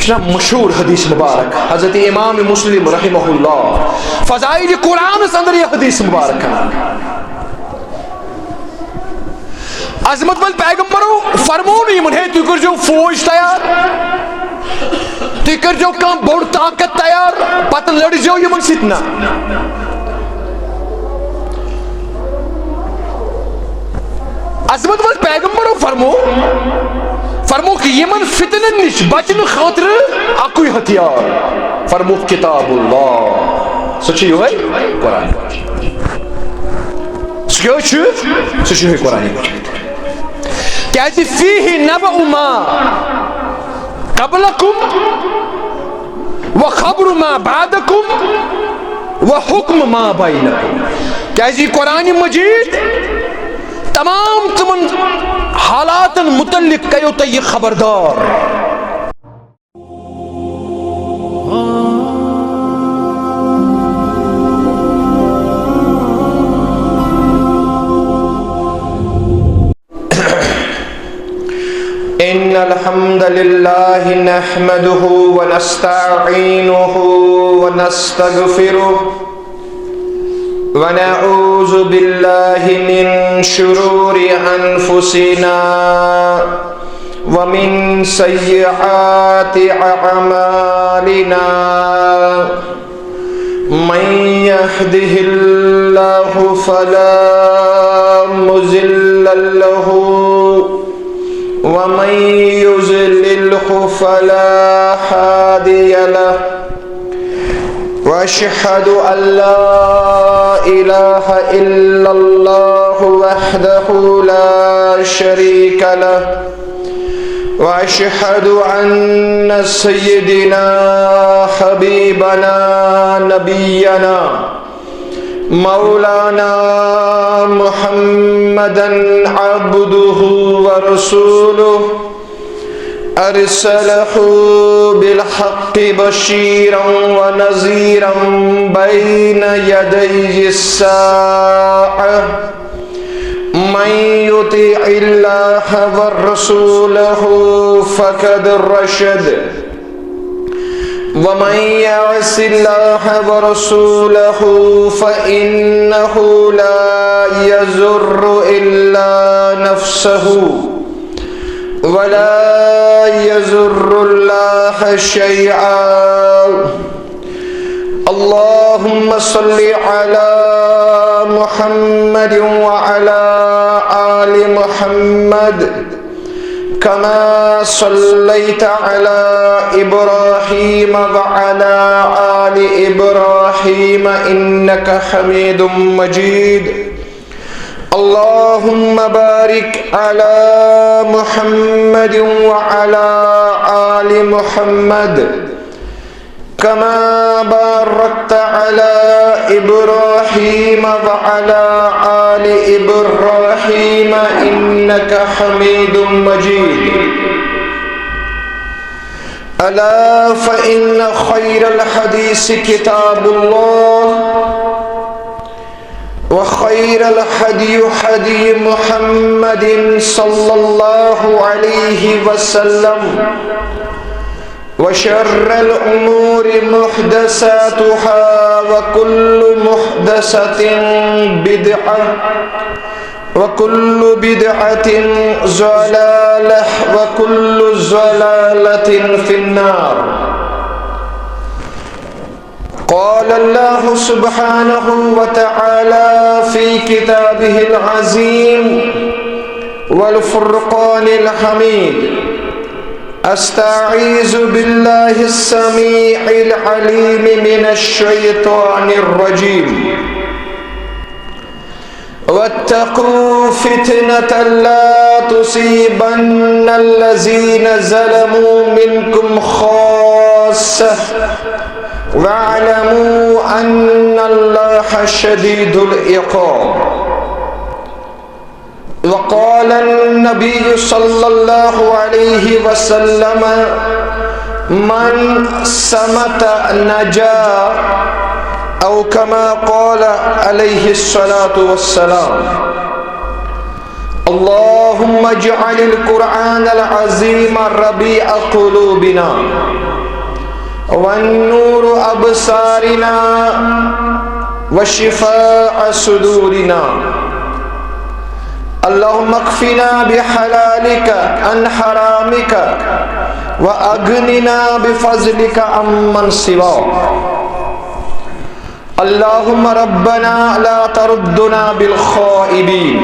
مشہور حدیث مبارک حضرت امام مسلم رحمہ اللہ فضائل قرآن اندر یہ حدیث مبارک عظمت مند پیغمبرو فرمون یمن ہے تُہۍ کٔرۍزیو فوج تیار تُہۍ کٔرۍزیو کانٛہہ بوٚڑ طاقت تیار پتہٕ لٔڑزیو یمن سۭتۍ نہ عظمت مند پیغمبرو فرمو کہ یمن فتنن نش بچن خاطر اکوئی ہتھیار فرمو کتاب اللہ سچ یہ ہے قرآن سچ ہے قرآن کیسی فیہ نبأ ما قبلکم وخبر ما بعدکم وحکم ما بینکم کیسی قرآن مجید تمام تمن حالات متعلق کیو تو یہ خبردار ان الحمد للہ نحمده ونستعینه ونستغفره ونعوذ بالله من شرور أنفسنا ومن سيئات أعمالنا من يهده الله فلا مضل له ومن يضلله فلا هادي له وأشهد أن لا إله إلا الله وحده لا شريك له وأشهد أن سيدنا حبيبنا نبينا مولانا محمدا عبده ورسوله أرسله بالحق بشيرا ونذيرا بين يدي الساعة من يطع الله ورسوله فقد رشد ومن يعص الله ورسوله فإنه لا يضر إلا نفسه ولا يضر الله شيئا اللهم صل على محمد وعلى آل محمد كما صليت على إبراهيم وعلى آل إبراهيم إنك حميد مجيد اللهم بارك على محمد وعلى آل محمد كما باركت على إبراهيم وعلى آل إبراهيم إنك حميد مجيد ألا فإن خير الحديث كتاب الله وخير الهدي هدي محمد صلى الله عليه وسلم وشر الأمور محدثاتها وكل محدثة بدعة وكل بدعة ضلالة وكل ضلالة في النار قال الله سبحانه وتعالى في كتابه العظيم والفرقان الحميد أستعيذ بالله السميع العليم من الشيطان الرجيم واتقوا فتنة لا تصيبن الذين ظلموا منكم خاصة واعلموا أن الله شديد العقاب وقال النبي صلى الله عليه وسلم من صمت نجا أو كما قال عليه الصلاة والسلام. الله اللهم اجعل القرآن العظيم ربيع قلوبنا والنور أبصارنا وشفاء صدورنا. اللهم اكفنا بحلالك عن حرامك وأغننا بفضلك عمن سواك. اللهم ربنا لا تردنا بالخائبين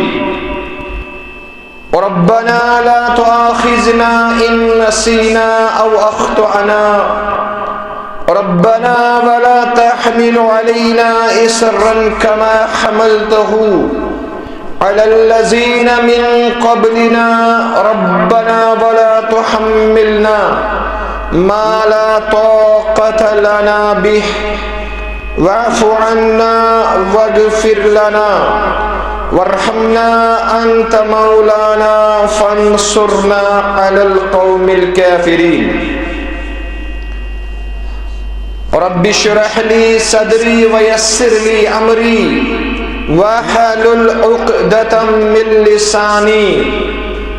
وربنا لا تؤاخذنا إن نسينا أو أخطأنا ربنا ولا تحمل علينا إصرا كما حملته على الذين من قبلنا ربنا ولا تحملنا ما لا طاقة لنا به واعف عنا واغفر لنا وارحمنا أنت مولانا فانصرنا على القوم الكافرين. رب اشرح لي صدري ويسر لي أمري واحلل عقدة من لساني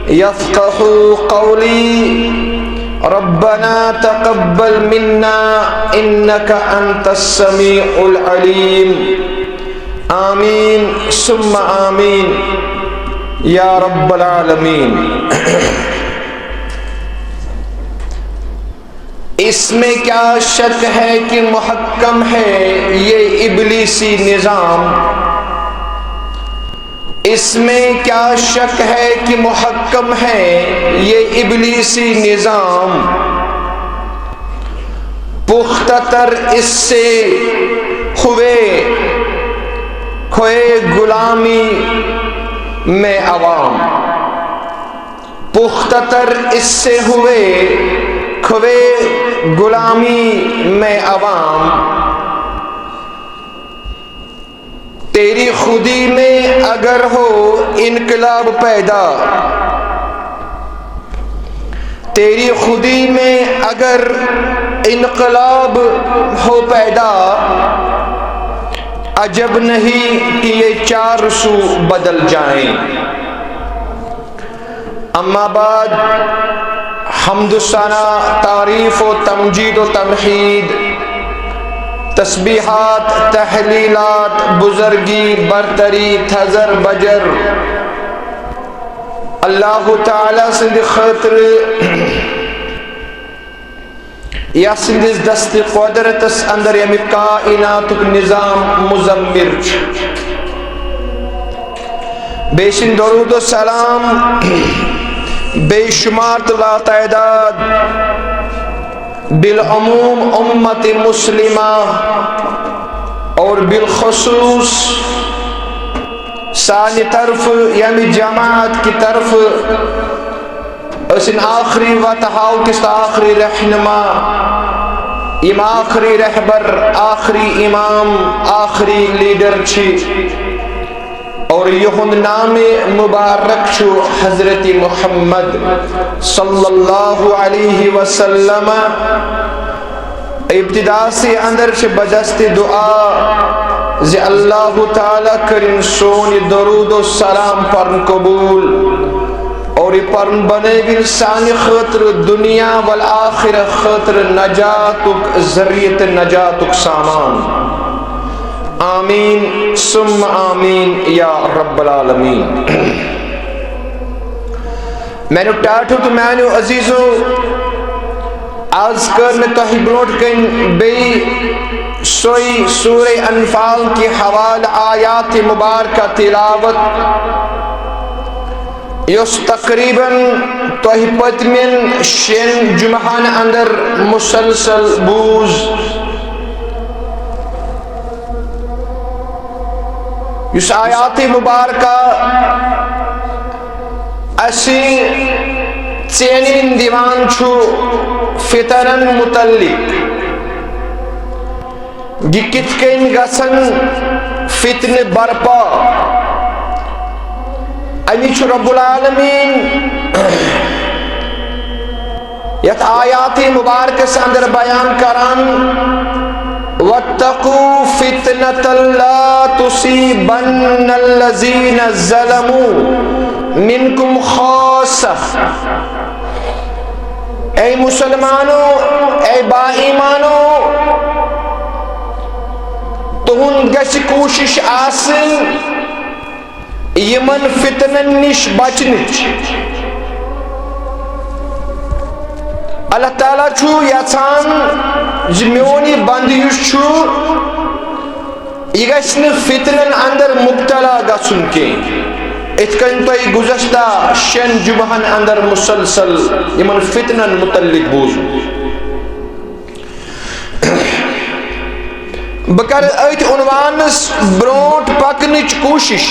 يفقهوا قولي. ربنا تقبل منا إنك أنت السميع العليم. آمین ثم آمین یا رب العالمین. اس میں کیا شک ہے کہ محکم ہے یہ ابلیسی نظام. اس میں کیا شک ہے کہ محکم ہے یہ ابلیسی نظام. پختہ تر اس سے ہوئے کھوئے غلامی میں عوام. پختہ تر اس سے ہوئے کھوئے غلامی میں عوام. تیری خودی میں اگر ہو انقلاب پیدا تیری خودی میں اگر انقلاب ہو پیدا عجب نہیں کہ یہ چار سو بدل جائیں. اما بعد حمد و ثنا تعریف و تمجید و تمحید تسبیحات تحلیلات بزرگی برتری تھزر بجر اللہ تعالی سند خاطر یا سندس دست قدرتس اندر یمی کائنات نظام مزمر بے شن درود و سلام بے شمار لا تعداد بالعموم امت مسلمہ اور بالخصوص سانی طرف یعنی جماعت کی طرف اسن آخری و تحاو کس آخری رہنما ام آخری رہبر آخری امام آخری لیڈر چھی اور یہن نام مبارک چھو حضرت محمد صلی اللہ علیہ وسلم. ابتدا سے اندر سے بجست دعا زی اللہ تعالی کرن سونی درود و سلام پرن قبول اور پرن بنے گل سانی خطر دنیا والآخر خطر نجاتک ذریعت نجاتک سامان. آمین ثم آمین یا رب العالمین. میں نے ٹاٹھو تو میں نے عزیزو آز کرنے توہی بروٹ کن بے سوئی سورہ انفال کی حوال آیات مبارکہ تلاوت یس تقریباً توہی پتمن شین جمعان اندر مسلسل بوز یس آیات مبارکہ اسی چینین دیوان چھو فتنن متعلق یہ کتکین گسن فتن برپا امیچ رب العالمین یت آیات مبارک سے اندر بیان کران وَاتَّقُوا فِتْنَةً لَا تُصِيبَنَّ الَّذِينَ ظَلَمُوا منکم خاصہ، اے مسلمانو، اے با ایمانو، تہند گژھِ کوشش آسن یمن فتنن نش بچنچ۔ اللہ تعالیٰ چھو یژھان زِ میون یہ بند یُس چھُ یہ گژھِ نہٕ فتنن اندر مبتلا گژھُن کینٛہہ، اِتھ کٔنۍ تۄہہِ گُزشتہ 6 جمعہن اندر مسلسل یمن فتنن متعلق بوزو۔ بہٕ کرٕ أتھۍ عنوانس برونٛٹھ پکنٕچ کوٗشش۔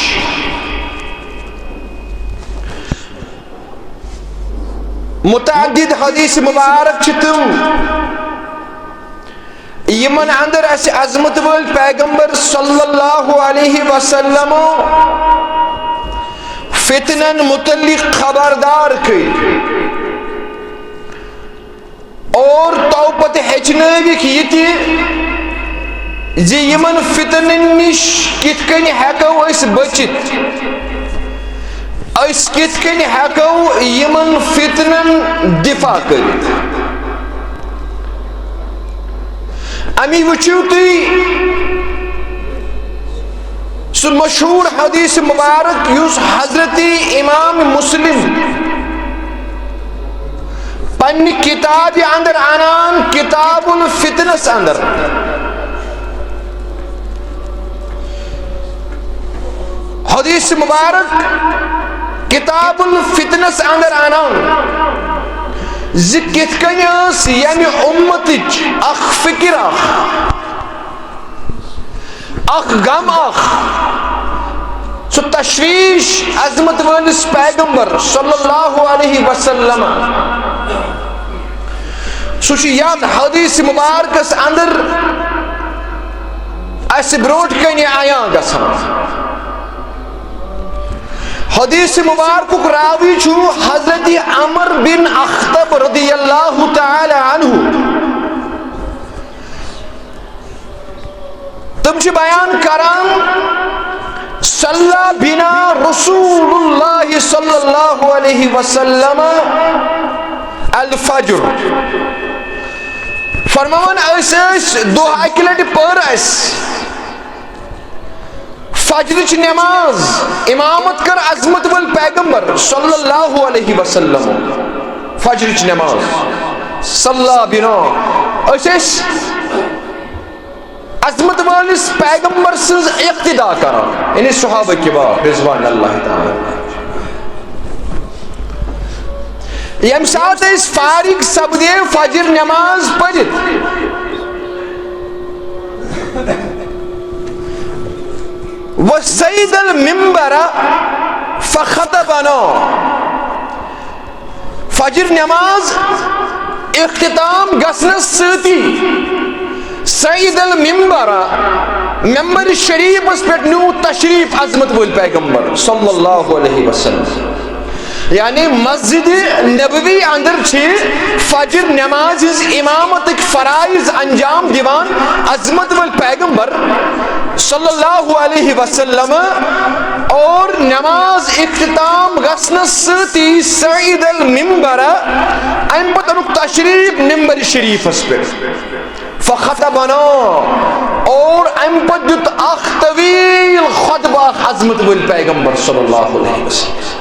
متعدد حدیث مبارک چھ تم یمن اندر اس عظمت وال پیغمبر صلی اللہ علیہ وسلم فتنن متعلق خبردار کر اور توپت ہچنوک یہ زِ یمن فتنن نش کت کن ہیکو اس بچت، اس کت کن ہیکو یمن فتنن دفاع کرت۔ امی وچھو تی سو مشہور حدیث مبارک یس حضرت امام مسلم پنی کتاب اندر عنان کتاب الفتنس اندر، حدیث مبارک کتاب الفتنس اندر عنان زِ کِتھ کٔنۍ ٲس ییٚمہِ اُمتٕچ اکھ فکر اکھ غم اکھ سُہ تشویش عظمت وٲلِس پیغمبر صلی اللہ علیہ وسلم سُہ چھُ یتھ حدیث مبارکس اندر اسہِ برونٛٹھ کنہِ عیاں گژھان۔ حدیث مبارک راوی چھو حضرت عمر بن اخطب رضی اللہ تعالی عنہ، تم چھ بیان کران صلی بنا رسول اللہ صلی اللہ علیہ وسلم الفجر، فرمان اس دو اکلٹ پر اس فجرچ نماز امامت کر عظمت وال پیغمبر صلی اللہ علیہ وسلم، فجرچ نماز صلی بنا اس عظمت والس پیغمبر سنز اقتدا کرا، یعنی صحابہ کبار رضوان اللہ تعالی۔ یم ساتھ اس فارغ سپدے فجر نماز پڑھت وَسَيْدَ الْمِنْبَرَ فَخَطَبَنَا، فجر نماز اختتام گسنس سۭتی سعید المنبر ممبر شریف اس پہ نیو تشریف عظمت وول پیغمبر صلی اللہ علیہ وسلم، یعنی مسجد نبوی اندر چھ فجر نماز امامت فرائض انجام دیوان عظمت وال پیغمبر صلی اللہ علیہ وسلم، اور نماز اختتام گسنس سۭتی سعید المنبر ام پتنک تشریف ممبر شریف اس پہ فخطبنا، اور ام پت دیت اخ طویل خطبہ عظمت وال پیغمبر صلی اللہ علیہ وسلم،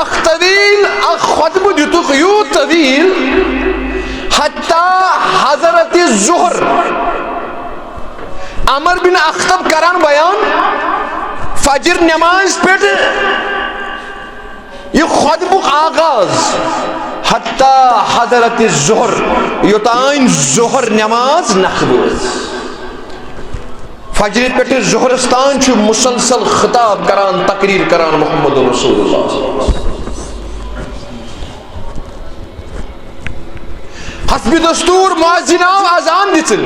اخ طویل اخ خطبہ دیتک یو طویل حتی حضرت ظہر، عمر بن اخطب کران بیان فجر نماز پیٹ یہ خطبک آغاز حتی حضرت ظہر، یوتائن ظہر نماز نخبوز، فجر پیٹ ظہرستان چھو مسلسل خطاب کران تقریر کران محمد رسول اللہ، حسب دستور مؤذن آو اذان دِژن،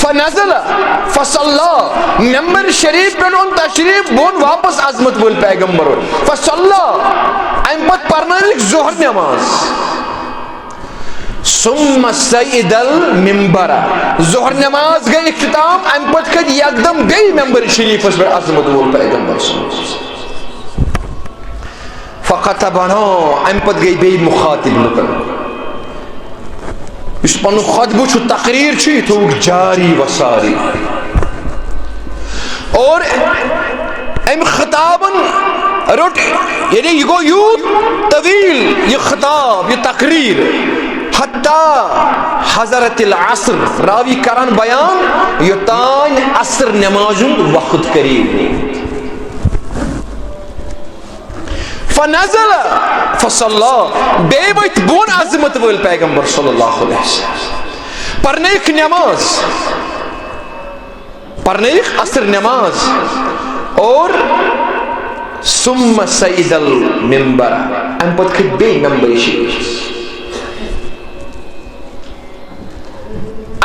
فنزل فصلى ممبر شریف پہ اون تشریف بون واپس عظمت وول پیغمبر فصلى ام پت پرنائک ظہر نماز ثم صعد المنبر ظہر نماز گئی اختتام ام پتہ کھت یکدم بیٚیہِ ممبر شریفس پہ عظمت وول پیغمبر فخطبنا ام پتہ گئی بیٚیہِ مخاطب لُکن اس پنُن خطبہ چھُ تقریر چھُ یہِ تھوٚوُکھ جاری و ساری اور ام خطابن رٹ یعنی یہ گو یوت طویل یہ خطاب یہ تقریر حتی حضرت العصر راوی کران بیان یوتان عصر نمازن وقت قریب فنزل فصلى بے وقت بون عظمت ول پیغمبر صلی اللہ علیہ وسلم پرنیک نماز پرنیک عصر نماز اور ثم صعد المنبر ام پتہ کھت بیٚیہِ ممبر شریف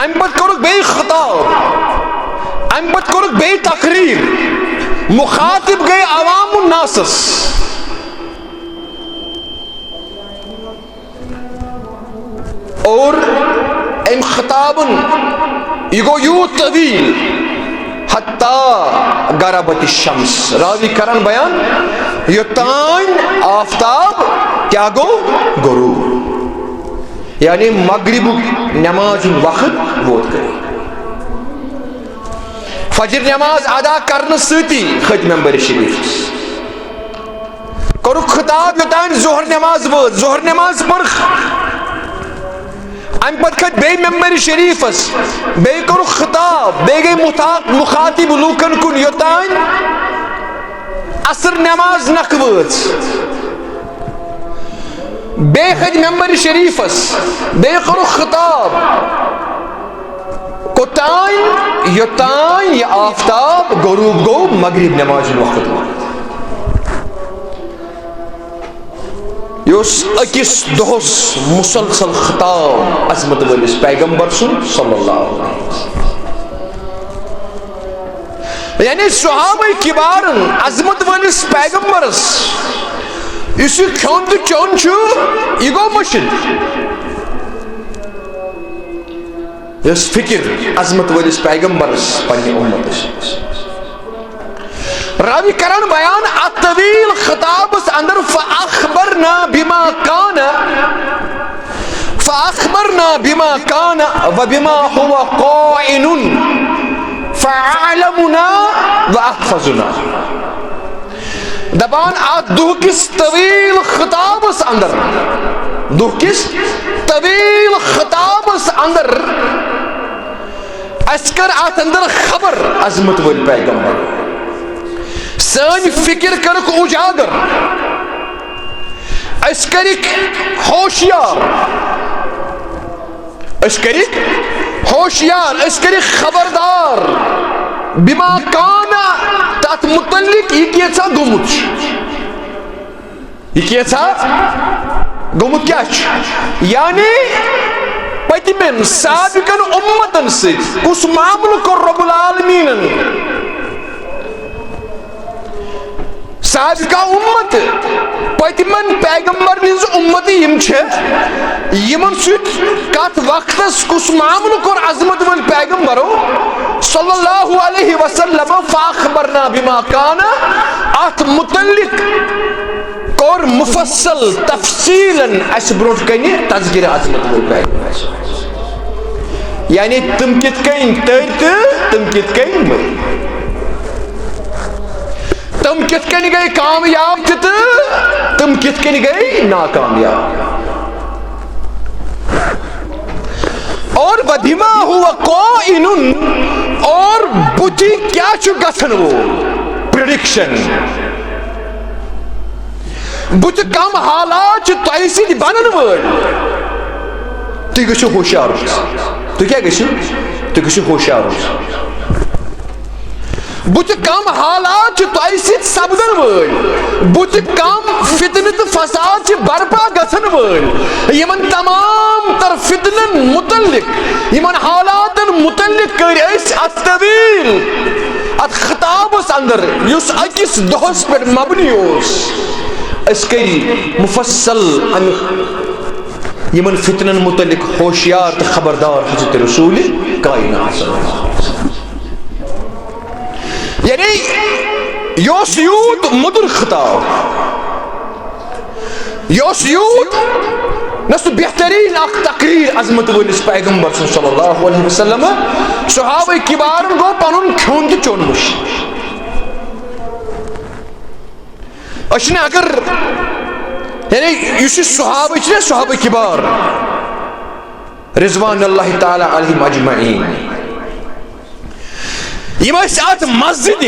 ام پتہ کوٚرُکھ بیٚیہِ خطاب ام پتہ کوٚرُکھ بیٚیہِ تقریر مخاطب گئی عوام الناسس اور ام خطابن یہ گو یوت طویل حتی غربت الشمس راوی کرن بیان یوتان آفتاب کیا گو غروب یعنی مغرب نماز وقت ووت گئی فجر نماز ادا کرنے سۭتی کھت ممبر شریف کوٚرُکھ خطاب یوتان ظہر نماز وٲژ ظہر نماز پٔرٕکھ ام پتہ کھت بیٚیہِ ممبر شریفس بیٚیہِ کوٚرُکھ خطاب بیٚیہِ گٔے مخاطب لوٗکن کُن یوتان عصر نماز نکھٕ وٲژ بیٚیہِ کھتۍ ممبر شریفس بیٚیہِ کوٚرُکھ خطاب کوٚتام یوتان یہِ آفتاب غروب گوٚو مغرب نماز وقت یہ اکس دہس مسلسل خطاب عظمت ولس پیغمبر سن صلی اللہ علیہ وسلم یعنی صحابہ کبارن عظمت ولس پیغمبرس اس کھیون تو چون چھو یہ گو مشد اس فکر عظمت ولس پیغمبرس پنی امتس راوی کرن بیان الطویل خطاب اندر فاخبرنا بما كان وبما هو قائن فعلمنا واحفظنا دبان ات دہکس طویل خطاب اندر دہکس طویل خطاب اندر اسکر ات اندر خبر عظمت ول پیغمبر سن فکر کرک اجاگر اس کرک ہوشیار اس کرک خبردار بما کانا تات متعلق یہ کیسا گمت کیا یعنی پتمن سابقن امتن ست کس معامل کو رب العالمین سابقہ امت پتمن پیغمبر نز امت یمن ست کت وقت کس معامل کور عظمت ول پیغمبرو صلی اللہ علیہ وسلم فاخبرنا بما کان ات متعلق کور مفصل تفصیلا اس برونٹ کنی تذکر عظمت ول پیغمبر یعنی تم کت کن تر تم کت کن مر تم کت کن گئی کامیاب تہ تم کت کن گئی ناکامیاب اور بما ہوا قائن اور بُتھِ کیا چھُ گژھن وول پریڈکشن بُتھِ کم حالات چھِ تۄہہِ سۭتۍ بنن وٲلۍ تُہۍ گٔژھِو ہوشیار روزُن تُہۍ کیٛاہ گٔژھِو تُہۍ گٔژھِو ہوشیار روزُن بُتھِ کم حالات چھِ تۄہہِ سۭتۍ سپدن وٲلۍ بُتھِ کم فتنہٕ تہٕ فساد چھِ برپا گژھن وٲلۍ یمن تمام تر فتنن متعلق یمن حالاتن متعلق کٔرۍ أسۍ اتھ طویل اتھ خطابس اندر یُس أکِس دۄہس پٮ۪ٹھ مبنی اوس أسۍ کٔرۍ مفصل امہِ یمن فتنن متعلق ہوشیار تو خبردار حضرت رسول کائنات صلی اللہ علیہ وسلم. یعنی یوس یوت مدر خطاب، یوس یوت نہ سہ بہترین اخ تقریر عظمت ولس پیغمبر صلی اللہ علیہ وسلم. صحابہ کبارن گو پنن کھون تہ چون مش. اگر یعنی یہ صحابہ صحابہ کبار رضوان اللہ تعالی علیہم اجمعین، یم ات مسجد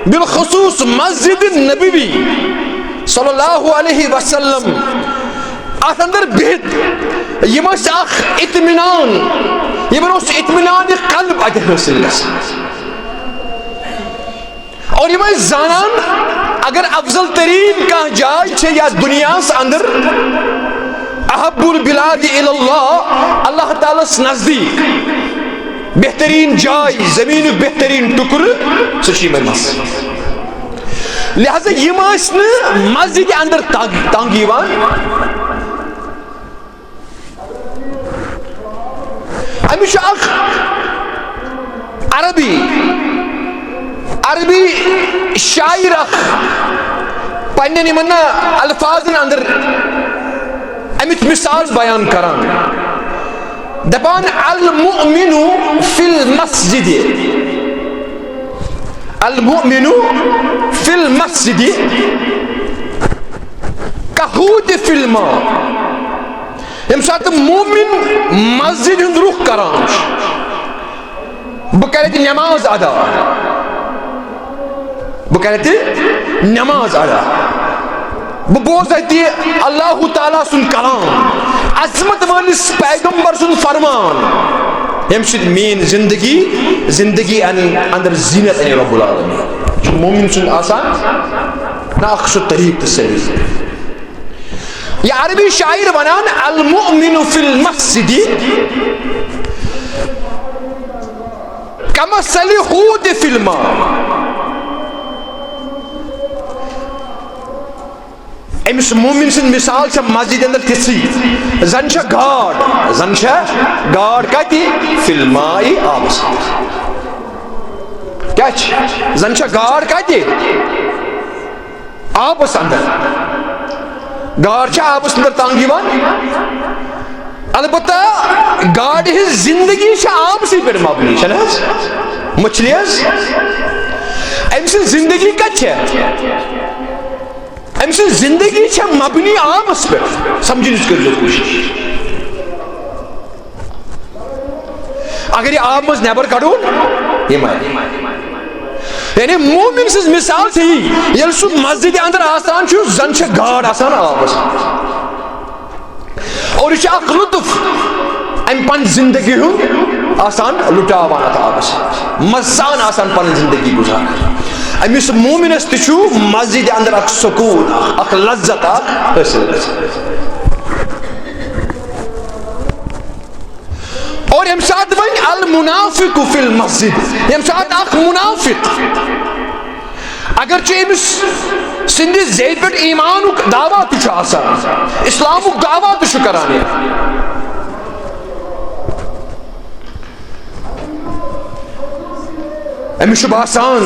بالخصوص مسجد نبوی صلی اللہ علیہ وسلم ات اندر بہت یم اخ اطمینان، یمن اطمینان قلب ات حاصل گژھان، اور یم زانان اگر افضل ترین کان جائے چھے یا دنیا اندر احب البلاد اللہ اللہ تعالیٰ نزدیک بہترین جائے زمین بہترین ٹکر سچی میں مسجد. لہذا یہ مسجد اندر تانگیوان امیش اخ عربی شاعر اخ پنن یمن الفاظن اندر امت مثال بیان کران دپان المؤمن فی المسجد، المؤمن فی المسجد کحوت فی الماء. یم سات مومن مسجد ہند رخ کران بہ کرے نماز ادا، بہ کرے نماز ادا، بہ بوزے اللہ تعالیٰ سن کلام عظمت والس پیغمبر سن فرمان، یم سۭتۍ مین زندگی اندر زینت ان رب العالمین. مومن سن آسان نہ اخ سہ طریق تو صحیح. یہ عربی شاعر ونان المؤمن فی المسجد کمثل حوت فی الماء. امس مومن سن مثال چھ مسجد اندر تھی زن چھ گاڈ کتی فی الماء آبس. کیا زن چھ گاڈ کتی آبس اندر. گاڈ چھ آبس اندر تانگیوان، البتہ گاڈ ہز زندگی چھ آبسی پر مبنی چھ نا مچھلی امس زندگی کت چھ، امس زندگی چھ مبنی آبس پر. سمجھنس کرو کوشش. اگر یہ آب مز نیبر کڑون یہ مر. یعنی مومن سز مثال تھی یل سو مسجد اندر آسان چھو زن چھ گاڈ آسان آبس، اور یہ اخ لطف ام پن زندگی ہوں آسان لٹاوان ات آبس، مزان آسان پن زندگی گزار. امس مومنس تچھو مسجد اندر اخ سکون اخ لذت اخ حاصل. اور یم سات ون المنافق فی المسجد، یم سات اخ منافق اگرچہ امس سندس زید پہ ایمانک دعویٰ تہ آسان، اسلامک دعویٰ تہ کران، امس باسان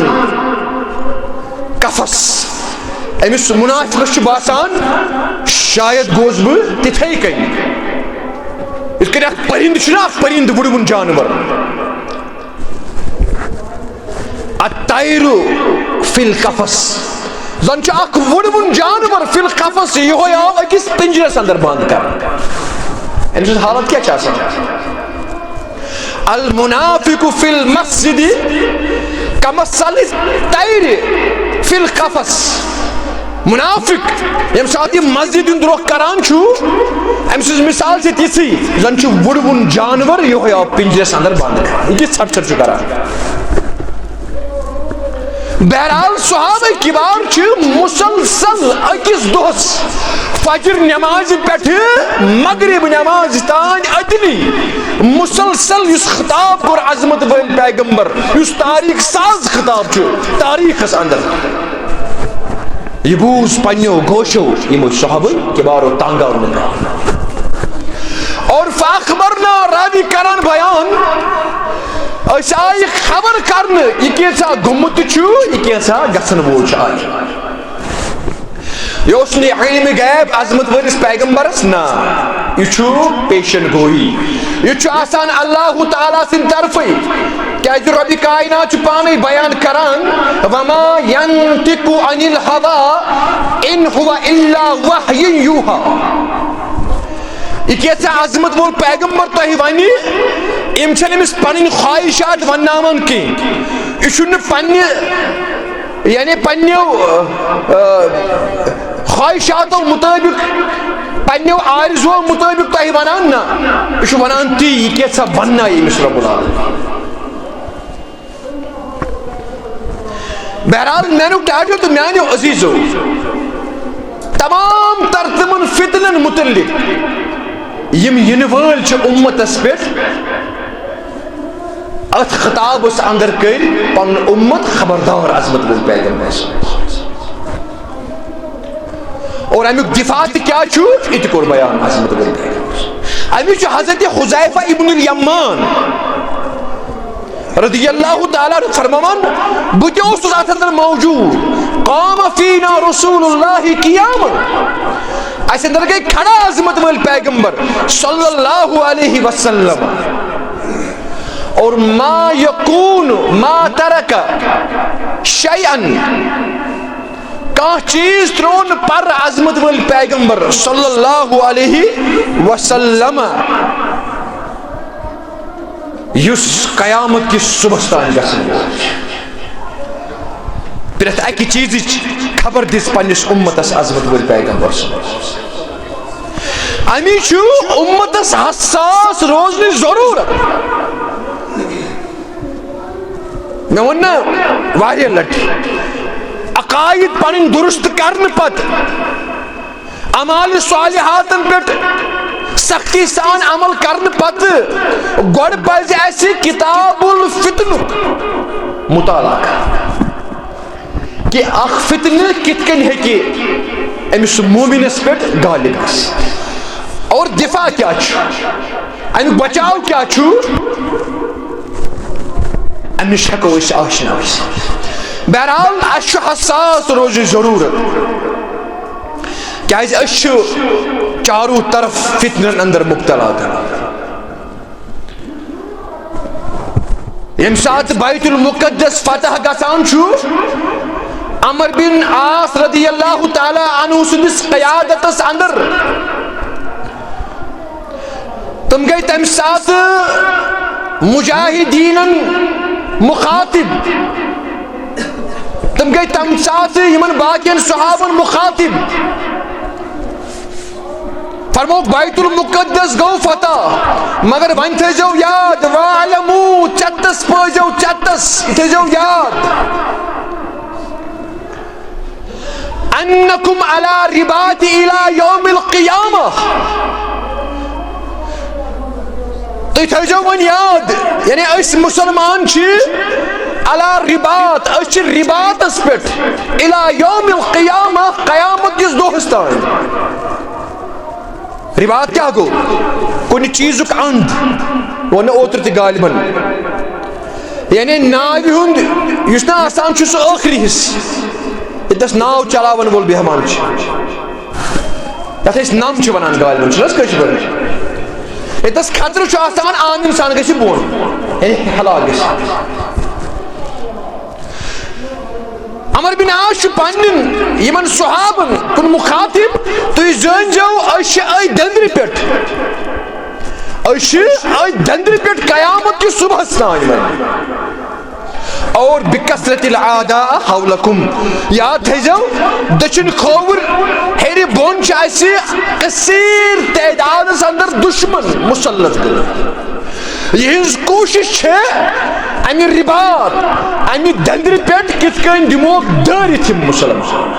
کفس، امس منافقس باسان شاید گوس بہ تتھے کن اس کے پرند پرند وڑون جانور. الطیر فی القفس، زن چھ اخ وڑون جانور فی القفس یہ آو اکس پنجرس اندر بند کر. امس حالت کیا چھ؟ المنافق فی المسجد کمثل الطیر فی القفس. منافق یم سات یہ مسجد ہند رخ کران چھو ام سز مثال سے تیسی زن چھ وڑون جانور یہ آو پنجرس اندر بند کر. یہ ژھٹ ژھٹ کران. بہرحال صحابہ کبار چھ مسلسل اکس دہس فجر نماز پہ مغرب نماز تان ادلی مسلسل اس خطاب کور عظمت ول پیغمبر، اس تاریخ ساز خطاب چھ تاریخ اندر یہ بوز پنو گوشو یم صحابہ کبارو تانگاو نکال. فاخبرنا راوی کران بیان اس آئی خبر کرنے یہ کیسا گمت چھو یہ کیسا گسن وول آئی یہ اس نے علم غیب عظمت ورس پیغمبرس نا یہ چھو پیشن گوئی یہ چھو آسان اللہ تعالیٰ سن طرفی کیا جو رب کائنات چھو پانے بیان کران وما ينطق عن الهوى ان هو الا وحی یوحى یہ کیسا عظمت وول پیغمبر تو ہی وانی ام چھن امس پنن خواہشات وناون کی یہ چھن پنہ یعنی پنیو خواہشاتو مطابق پنیو آرزو مطابق تو ہی ونان نا یہ ونان تی یہ کیسا وننا امس رب العالمین بہرحال مینو ڈاڈو تو میانو عزیزو تمام ترتمن فتنن متعلق یم ینوال چھ امتس پہ ات خطاب اس اندر کر پن امت خبردار عظمت ول پیغمبر اور امیک دفاع کیا چھو یہ کور بیان عظمت ول پیغمبر امیک حضرت حذیفہ ابن الیمان رضی اللہ تعالیٰ فرمان بچے اس ذات اندر موجود قام فینا رسول اللہ قیاما ایسے اندر گئے کھڑا عظمت ول پیغمبر صلی اللہ علیہ وسلم اور ما یکون ما ترک شیئن کان چیز ترون پر عظمت ول پیغمبر صلی اللہ علیہ وسلم یس قیامت کی صبحستان گسن پرت اکی چیز خبر دس پنس امتس عظمت ول پیغمبر امی چھو امتس حساس روزنی ضرورت میں وننا واریہ لٹ عقائد پنن درست کرن پت اعمال صالحاتن پٹ سختی سان عمل کرن پت گوڑ پز ایسی کتاب الفتنک مطالعہ کہ اخ فتنہ کتکن ہے کہ امس مومنس پہ غالب اس اور دفاع کیا چھو امیک بچاؤ کیا چھو امس ہیکو اس آشنا اس بہرحال اس حساس روز ضرورت کیاز اس چاروں طرف فتنن اندر مبتلا یم سات بیت المقدس فتح گسان چھو عمر بن عاص رضی اللہ تعالی عنہ سندس قیادتس اندر تم گئی تم سات مجاہدین مخاطب تم گئی تم سات یمن باقین صحابن مخاطب فرمو بیت المقدس گو فتح مگر ون تھو یاد وعلمو چتس پوزو چتس تھو یاد انکم علی رباط الى یوم القیامہ تو تھو ون یاد یعنی اس مسلمان چھ علی رباط اس رباطس پہ الى یوم القیامہ قیامت کس دہستان رباط کیا گو کن چیزک اند ون اوتر تی غالباً یعنی ناوی ہند اس نا آسان چھ سو آخری حص اتس ناو چلاون وول بیہمان چھ یت اس نم چھ ونان غالباً چھ نس کش بر اتس خطر چھ آسان عام انسان گژھِ بون یعنی ہلاک گژھِ عمر بن عاص پنن یمن صحابن کن مخاطب تو زنجو اش ای دندر پٹ اش ای دندر پٹ قیامت کی صبح سان اور بکثرت العداء حولکم یاد ہے جو دشن کھوور ہیری بون چاسی کثیر تعداد اندر دشمن مسلط کر یہ کوشش ہے امی رباط امی دندر پیٹ کت کن دموک دارت یم مسلمان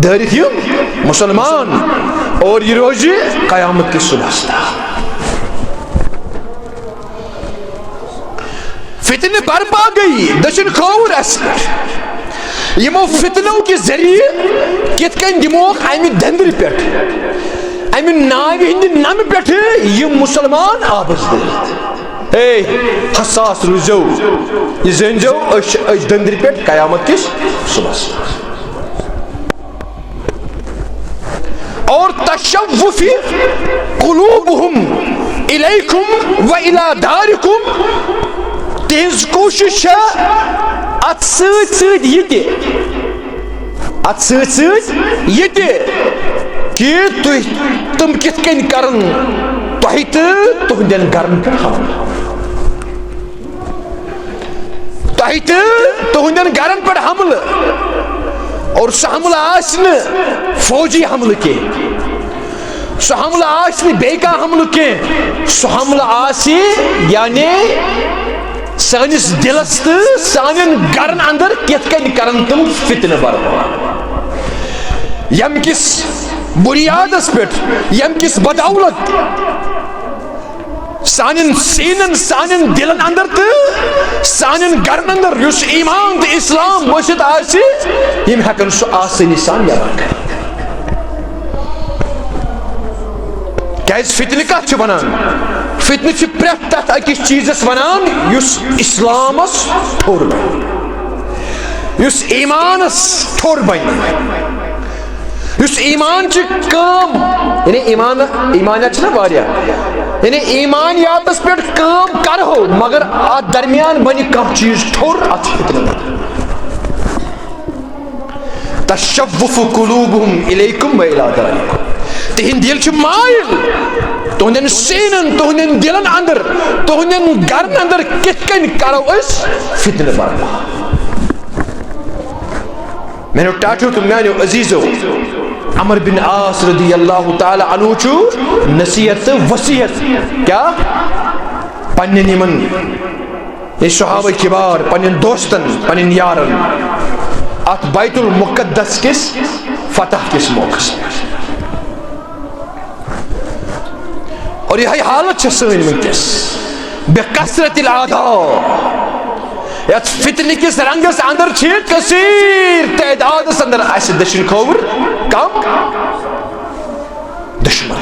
دارت یم مسلمان اور یہ روزی قیامت کی صبح ستا فتنہ برپا گئی دشن کھوور اسکر یمو فتنوں کے ذریعے کت کن دموک امی دندر پیٹ امی ناوِ ہندِ نمہِ پٮ۪ٹھٕ یِم مُسلمان آبس دِتھ اے حساس روٗزِو یہِ زٲنۍزیو أسۍ چھِ أچھ دٔنٛدرِ پٮ۪ٹھ قیامت کِس صُبحس اور تشوفِ قلوبہم الیکم و الی دارکم تہنٛز کوٗشش چھےٚ اتھ سۭتۍ سۭتۍ یہِ تہِ کہ تُہۍ تِم کِتھ کٔنۍ کرن تۄہہِ تہٕ تُہنٛدٮ۪ن گرن پٮ۪ٹھ حملہٕ تۄہہِ تہٕ تُہنٛدٮ۪ن گرن پٮ۪ٹھ حملہٕ اور سُہ حملہٕ آسہِ نہٕ فوجی حملہٕ کینٛہہ سُہ حملہٕ آسہِ نہٕ بیٚیہِ کانٛہہ حملہٕ کینٛہہ سُہ حملہٕ آسہِ یعنی سٲنِس دِلس تہٕ سانٮ۪ن گرن اندر کِتھ کٔنۍ کرن تِم فتنہٕ برپا ییٚمہِ کِس بُنیادس پٮ۪ٹھ ییٚمہِ کِس بدولت سانٮ۪ن سیٖنن سانٮ۪ن دِلن اندر تہٕ سانٮ۪ن گرن اندر یُس ایمان تہٕ اسلام بٔسِتھ آسہِ یِم ہٮ۪کن سُہ آسٲنی سان نیبر کٔرِتھ کیازِ فتنہٕ کتھ چھِ ونان فتنہٕ چھِ پرٛٮ۪تھ تتھ أکِس چیٖزس ونان یُس اسلامس ٹھوٚر بنہِ یُس ایمانس ٹھوٚر بنہِ یُس ایمانچہِ کٲم یعنی ایمانیات چھِنہ واریاہ یعنی ایمانیاتس پٮ۪ٹھ کٲم کرہو مگر اتھ درمیان بنہِ کانٛہہ چیٖز ٹھوٚر اتھ فتنہٕ تشوف قلوبہم الیکم و الی دارکم تہنٛدۍ دل چھِ مایل تُہنٛدٮ۪ن سیٖنن تُہنٛدٮ۪ن دلن اندر تُہنٛدٮ۪ن گرن اندر کِتھ کٔنۍ کرو أسۍ فتنہٕ برپا میانیو ٹاٹھیو تہٕ میانیو عزیزو عمر بن عاص رضی اللہ تعالی عنہ چھُ نصیحت تہٕ وصیحت کیاہ پننٮ۪ن یِمن صحابہ کبار پننٮ۪ن دوستن پننٮ۪ن یارن اتھ بیت المقدس کِس فتح کِس موقعس پٮ۪ٹھ اور یہے حالت چھِ سٲنۍ وٕنکیٚس بکثرت الاعداء یتھ فتنہٕ کِس رنگس اندر چھِ کثیٖر تعدادس اندر اسہِ دٔچھِنۍ کھووُر کم دشمن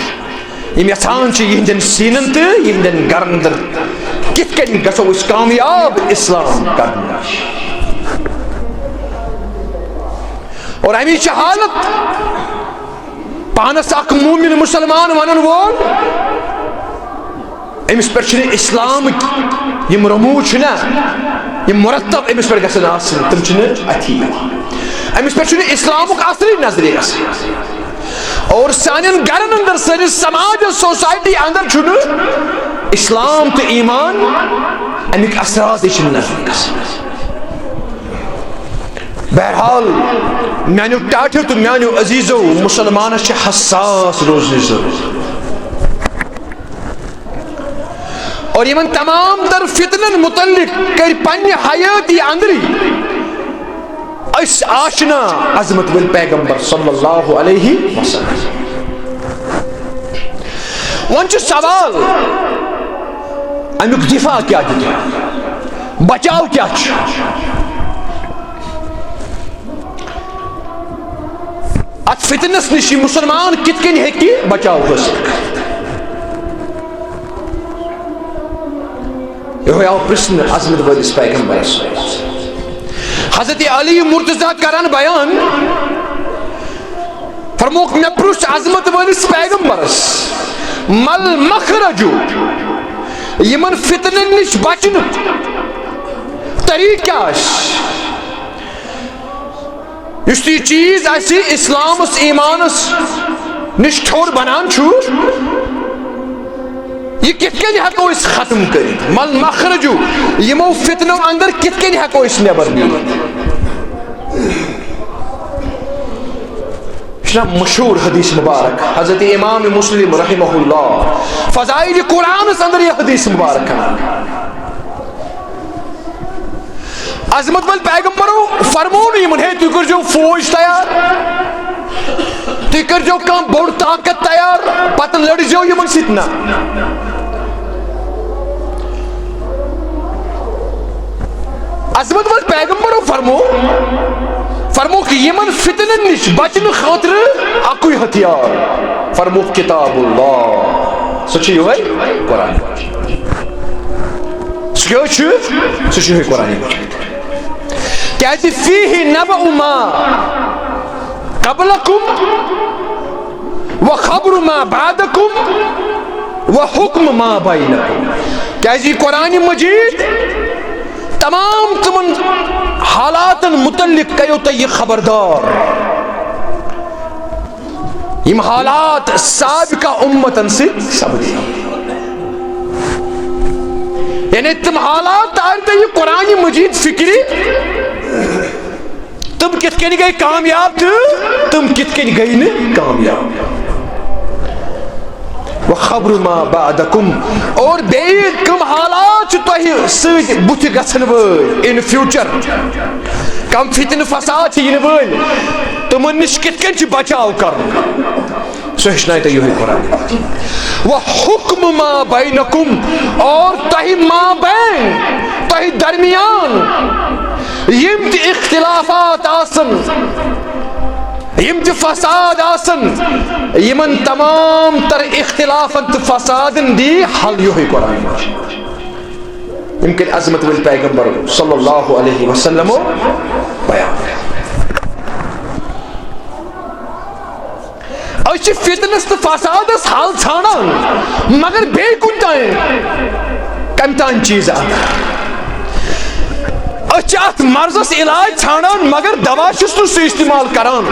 یِم یژھان چھِ یِہنٛدٮ۪ن سیٖنن تہٕ یِہنٛدٮ۪ن گرن اندر کِتھ کٔنۍ گژھو أسۍ کامیاب اسلام کرنہٕ نِش اور امی چھِ حالت پانس اکھ مومن مسلمان ونن وول امس پٮ۪ٹھ چھِنہٕ اسلامٕکۍ یِم رموٗز چھِنہ یِم مرتب امس پٮ۪ٹھ گژھن آسٕنۍ تِم چھِنہٕ اَتھی امس پٮ۪ٹھ چھُنہٕ اسلامُک اثرٕے نظرِ گژھان اور سانٮ۪ن گرن اندر سٲنِس سماجس سوسایٹی اندر چھُنہٕ اسلام تہٕ ایمان امیُک اثراتٕے چھِنہٕ نظرِ گژھان بہرحال میانیو ٹاٹھیو تہٕ میانیو عزیزو مسلمانس چھِ حساس روزنٕچ ضروٗرت اور یمن تمام تر فتنن متعلق کر پننہِ حیٲتی اندری أسۍ آشنا عظمت ول پیغمبر صلی اللہ علیہ وسلم وۄنۍ چھُ سوال امیُک دفاع کیاہ دِتو بچاو کیاہ چھُ اتھ فتنس نش مسلمان کِتھ کٔنۍ ہیٚکہِ بچاو حٲصِل کٔرِتھ یہ آو پرژھنہٕ عظمت وٲلِس پیغمبرس حضرت علی مرتضیٰ کران بیان فرموک مےٚ پرٛژھ عظمت وٲلِس پیغمبرس مل مخرجو یمن فتنن نش بچنُک طریقہٕ کیاہ آسہِ یُس تہِ یہِ چیٖز آسہِ اسلامس ایمانس نش ٹھوٚر بنان چھُ یہ کِتھ کٔنۍ ہٮ۪کو أسۍ ختم کٔرِتھ مل مخرجو یِمو فتنو اندر کِتھ کٔنۍ ہٮ۪کو أسۍ نٮ۪بر نیٖرِتھ یہ چھُنہ مشہوٗر حدیث مبارک حضرت امام مسلم رحمہ اللہ فضائل قرآنس اندر یہ حدیث مبارک کران عظمت ول پیغمبرو فرمو نہٕ یِمن ہے تُہۍ کٔرۍزیو فوج تیار تُہۍ کٔرۍزیو کانٛہہ بوٚڑ طاقت تیار پتہٕ لٔڑزیو یِمن سۭتۍ نہ عظمت ول پیغمبرو فرموک یمن فتنن نش بچن خاطر اکوئی ہتھیار فرموک کتاب اللہ سو چھ یہ قرآن سو قرآن کیازِ فیہ نبأ ما قبلکم وخبر ما بعدکم وحکم ما بینکم کیازِ قرآن مجید تمام تمن حالات متعلق کیو تو یہ خبردار یم حالات سابقہ امتن سے سبدی یعنی تم حالات آرتے یہ قرآن مجید فکری تم کت کنی گئی کامیاب تم کت کنی گئی نہیں کامیاب وخبر ما بعدکم اور بیت کم حالات تہ سید بت گھن ول ان فیوچر کم فتن فساد ین ول تمن نش کت کن بچاؤ کر سو ہچنائے یہ قرآن وحکم ما بینکم اور تہ ما بین تہ درمیان یم تہ اختلافات آسن یم تہ فساد آسن یمن تمام تر اختلافن تہ فسادن دی حل یہ قرآن يمكن عظمت والپیغمبر صلی اللہ علیہ وسلم بیان اس فتنس تو فسادس حل ژھانڈان مگر بیٚیہِ کُنہِ تانۍ کمہِ تانۍ چیٖز اس ات مرضس علاج ژھانڈان مگر دوا چھُس نہٕ سُہ استعمال کران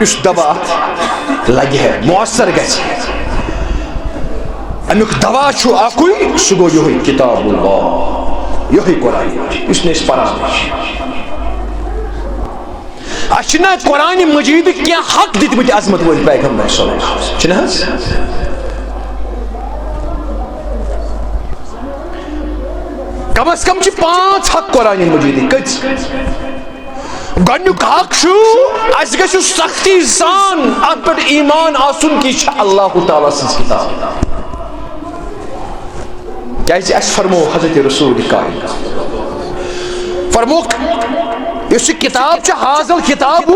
یُس دوا اتھ لگہِ ہے مؤثر گژھِ امیُک دوا چھُ اکُے سُہ گوٚو یِہوٚے کتاب اللہ یِہوٚے قرآن یُس نہٕ أسۍ پران اشنا قرآن مجید کیا حق دتمت عظمت ول پیغمبر صلی اللہ علیہ وسلم چھنا کم از کم چھ 5 حق قرآن مجید کچ گۄڈنیُک حق چھُ اَسہِ گژھِ سختی سان اتھ پٮ۪ٹھ ایمان آسُن کہ یہِ چھِ اللہ تعالیٰ سٕنٛز کتاب کیازِ اَسہِ فرمو حضرت رسول کائنات فرموک اس کتاب چھ حاضل کتاب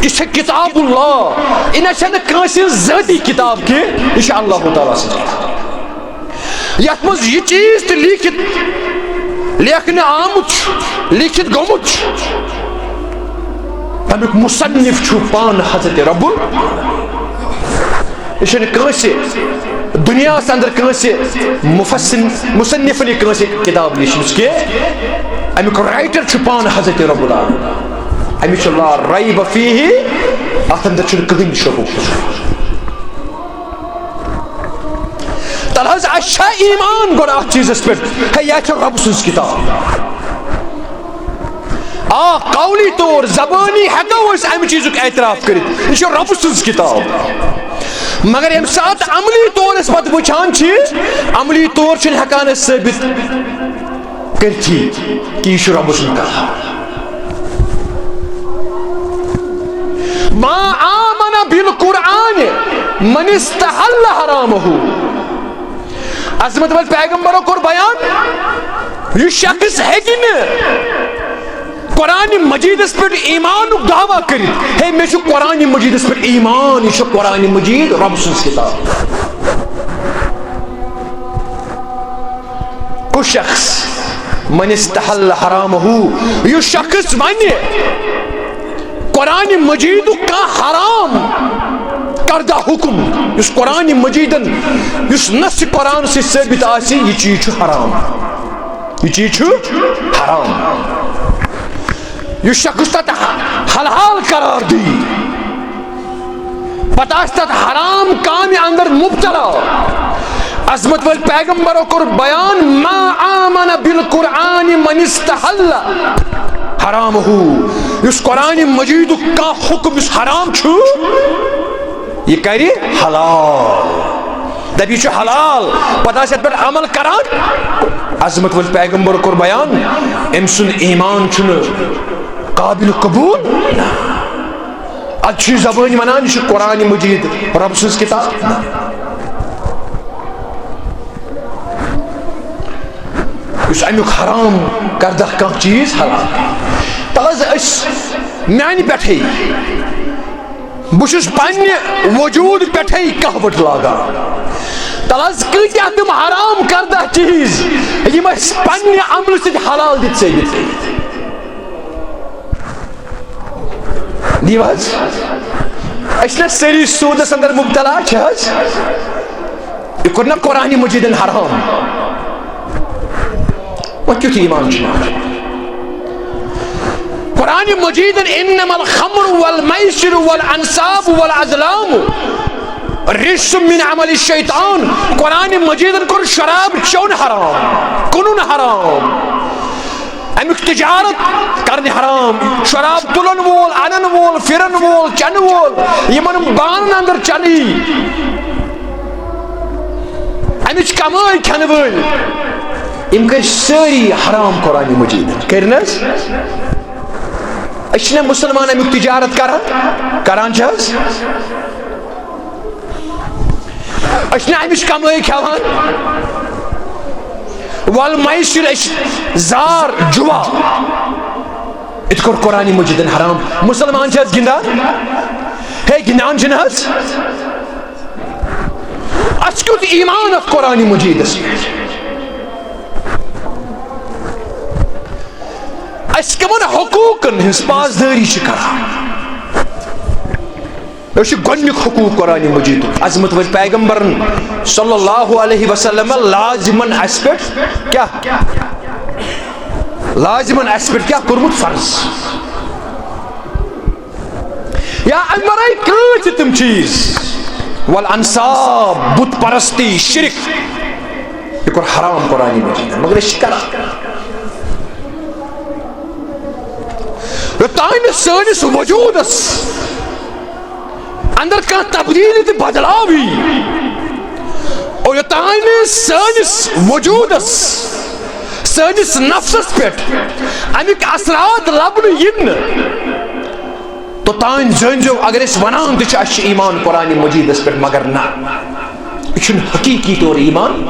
یہ کتاب اللہ انہیں چھنہ کانسی ذاتی کتاب کی یہ اللہ تعالیٰ سے یت مز یہ چیز تہ لیکھت لیکھنے آمت لیکھت گومت امیک مصنف چھو پان حضرت رب یہ چھنہ کانسی دنیا اندر کانسی مصنف نے کانسی کتاب لیکھمژ کی امیک رائٹر چھُ پان حضرت رب العالمین امیک چھُ لا ریب فیہ اتھ اندر چھُنہٕ کٕہٕنۍ شکوک تلحظ اسہِ چھا ایمان گۄڈٕ اتھ چیٖزس پٮ۪ٹھ ہے یہِ چھِ رۄب سٕنٛز کتاب آ قولی طور زبانی ہیکو أسۍ امہِ چیٖزُک اعتراف کٔرِتھ یہِ چھِ رۄب سٕنٛز کتاب مگر ییٚمہِ ساتہٕ عملی طور أسۍ پتہٕ وٕچھان چھِ عملی طور چھِنہٕ ہیکان أسۍ ثٲبت کرتی کہ یہ رب سن کہا ما آمن بالقرآن من استحل حرامه عظمت وال پیغمبروں کو بیان یہ شخص ہے کہ قرآن مجید اس پر ایمان دعویٰ کرت ہے میں چھو قرآن مجید اس پر ایمان یہ چھو قرآن مجید رب سن کتاب کو شخص من استحل حرامه یہ شخص ونہ قرآن مجید کا حرام کردہ حکم اس قرآن مجیدن اس نص قرآن سے ثابت آسی یہ چیز چھو حرام یہ چیز چھو حرام یہ شخص تت حلال قرار دی پتہ تت حرام کام اندر مبتلا عظمت وال پیغمبروں کو بیان ما آمن بالقرآن من استحل حرامه اس قرآن مجید کا حکم اس حرام چھو یہ کری حلال دب یہ حلال پتہ سے پر عمل کران عظمت وال پیغمبروں کو بیان ام سن ایمان چھن قابل قبول اچھی زبان منان یہ قرآن مجید رب سنس کتاب اس امیک حرام کردہ کان چیز حلال تاز اس میانی پٹھے بشش پنہ وجود پٹھے کہوٹ لاگا تاز کتیا تم حرام کردہ چیز یم اس پنہ عمل سے حلال دت سے دیواز اس نے سری سودس اندر مبتلا چھز یہ کرنا قرآن مجید حرام وہ کیوں تھی ایمان چھنا قرآن مجید انما الخمر والمیسر والانصاب والازلام رجس من عمل الشیطان قرآن مجید کر شراب چون حرام کنون حرام امیک تجارت کرنے حرام شراب تلن وول انن وول فرن وول چن وول یمن بانن اندر چنی امیچ کمائی کھن وول ام کر ساری حرام قرآن مجید کرنس اشنا مسلمان امیک تجارت کران چھز اشنا امیچ کمائی کھوان والمیسر زار جوا ات کور قرآن مجید حرام مسلمان چھز گندان ہے گندان چھنز اسکت ایمان اف قرآن مجید اس کمن حقوقن ہنس پاسداری کران یہ گۄڈنیُک حقوق قرآن مجید عظمت وج پیغمبرن صلی اللہ علیہ وسلم لازمن اس پہ کیا لازمن اس پہ کیا کورمت فرض یا امرائی کۭتۍ تم چیز والانصاب بت پرستی شرک یہ کور حرام قرآن مجید مگر یہ کران یوتانۍ سٲنِس وجودس اندر کا تبدیلی تے بدلاوی اور یوتانۍ سٲنِس وجودس سٲنِس نفسس پٮ۪ٹھ امیک اثرات لبنہٕ یِن توتانۍ زٲنۍزیو اگر أسۍ ونان تہِ چھِ اَسہِ چھُ ایمان قرآن مجیدس پٮ۪ٹھ مگر نہ یہ چھُنہٕ حقیقی طور ایمان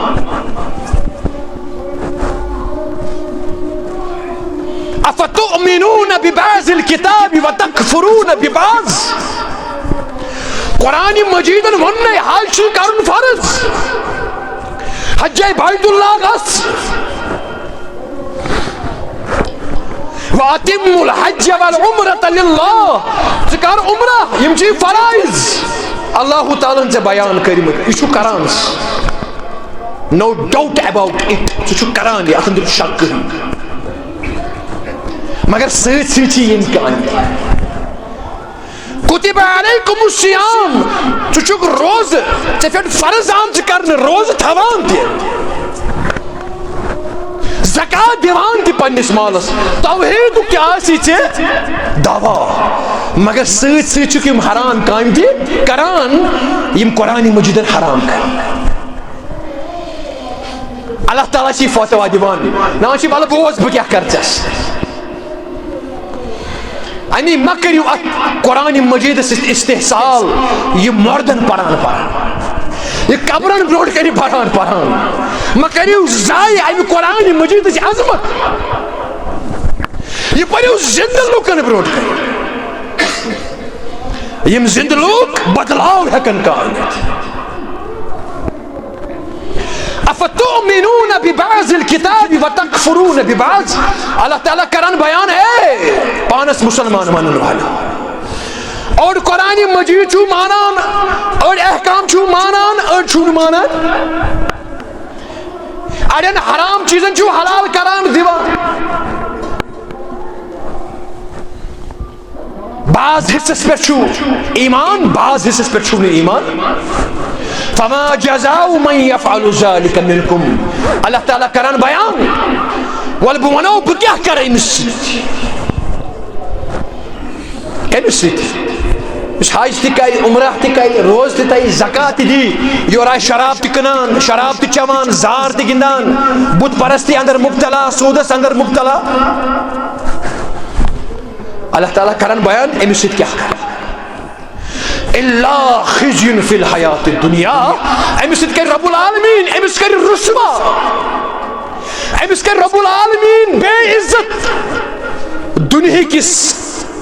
افتؤمنون ببعض الكتاب وتكفرون ببعض قرآن مجید وننے حج کرن فرض حج بیت اللہ گس واتموا الحج والعمرة للہ ذکر عمرہ یم چھ فرائض اللہ تعالیٰ سے بیان کرمت یہ کران نو ڈاؤٹ اباؤٹ اٹ ثہ کران اتھ اندر شک مگر ست سی امکان کتب علیکم الصیام ثہ روز ژے پٮ۪ٹھ فرض آمژ کرنہٕ روز تھاوان تہِ زکات دِوان تہِ پننس مالس توحیدُک تہِ آسی ژےٚ دعوا مگر ست ست چھُکھ یم حرام کامہِ تہِ کران یم قرآن مجیدن حرام کران اللہ تعالیٰ چھ فتوا دِوان نا چھ وَلہٕ بوز بہٕ کیٛاہ کرٕ ژےٚ انی مہ کریو ات قرآن مجید استحصال یہ مردن پران یہ قبرن بروٹ کری پران مہ کریو ضائع امی قرآن مجید عظمت یہ پریو زندہ لوکن بروٹ کری یم زندہ لوک بدلاو ہیکن کانت افتؤمنون ببعض الكتاب وتكفرون ببعض اللہ تعالیٰ کران بیان ہے پانس مسلمان مانن والا اور قرآن مجید چھو مانان اور احکام چھو مانان اور چھو مانان اڑین حرام چیزن چھو حلال کران دیوان بعض حصص پر چھو ایمان بعض حصص پر چھو ایمان فما جزاء من يفعل ذلك منكم اللہ تعالیٰ کران بیان والبونو بکیا کر امس امس اس حاج تہ کر عمرہ تہ کر روز تہ تہ زکات دی یورا شراب تہ کنان شراب تہ چوان زار تہ گندان بت پرستی اندر مبتلا سودس اندر مبتلا اللہ تعالیٰ کران بیان امس کیا کر اللہ خزی فی الحیات الدنیا امس کر رب العالمین امس کر رسوا امس کر رب العالمین بے عزت دنیا کس